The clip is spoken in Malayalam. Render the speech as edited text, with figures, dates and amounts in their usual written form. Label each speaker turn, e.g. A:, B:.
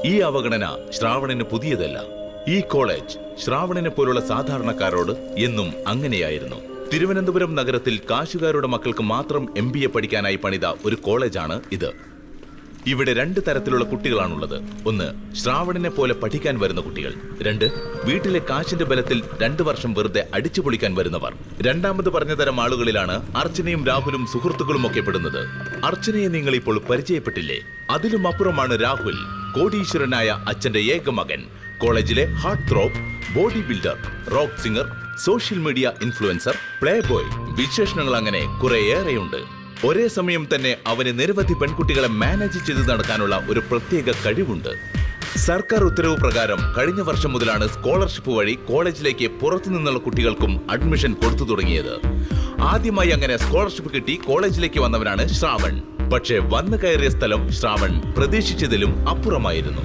A: ഈ അവഗണന ശ്രാവണിന് പുതിയതല്ല. ഈ കോളേജ് ശ്രാവണിനെ പോലുള്ള സാധാരണക്കാരോട് എന്നും അങ്ങനെയായിരുന്നു. തിരുവനന്തപുരം നഗരത്തിൽ കാശുകാരുടെ മക്കൾക്ക് മാത്രം MBA പഠിക്കാനായി പണിത ഒരു കോളേജാണ് ഇത്. ഇവിടെ 2 തരത്തിലുള്ള കുട്ടികളാണുള്ളത്. ഒന്ന്, ശ്രാവണിനെ പോലെ പഠിക്കാൻ വരുന്ന കുട്ടികൾ. 2, വീട്ടിലെ കാശിന്റെ ബലത്തിൽ 2 വർഷം വെറുതെ അടിച്ചു പൊളിക്കാൻ വരുന്നവർ. രണ്ടാമത് പറഞ്ഞ തരം ആളുകളിലാണ് അർച്ചനയും രാഹുലും സുഹൃത്തുക്കളും ഒക്കെ പെടുന്നത്. അർച്ചനയെ നിങ്ങൾ ഇപ്പോൾ പരിചയപ്പെട്ടില്ലേ? അതിലും അപ്പുറമാണ് രാഹുൽ, കോടീശ്വരനായ അച്ഛന്റെ ഏക മകൻ, കോളേജിലെ heartthrob, bodybuilder, rock singer, social media influencer, playboy, വിശേഷണങ്ങൾ അങ്ങനെ കുറേയേറെയുണ്ട്. ഒരേ സമയം തന്നെ അവന് നിരവധി പെൺകുട്ടികളെ മാനേജ് ചെയ്ത് നടക്കാനുള്ള ഒരു പ്രത്യേക കഴിവുണ്ട്. സർക്കാർ ഉത്തരവ് പ്രകാരം കഴിഞ്ഞ വർഷം മുതലാണ് സ്കോളർഷിപ്പ് വഴി കോളേജിലേക്ക് പുറത്തു നിന്നുള്ള കുട്ടികൾക്കും അഡ്മിഷൻ കൊടുത്തു തുടങ്ങിയത്. ആദ്യമായി അങ്ങനെ സ്കോളർഷിപ്പ് കിട്ടി കോളേജിലേക്ക് വന്നവനാണ് ശ്രാവൺ. പക്ഷേ വന്നു കയറിയ സ്ഥലം ശ്രാവൺ പ്രതീക്ഷിച്ചതിലും അപ്പുറമായിരുന്നു.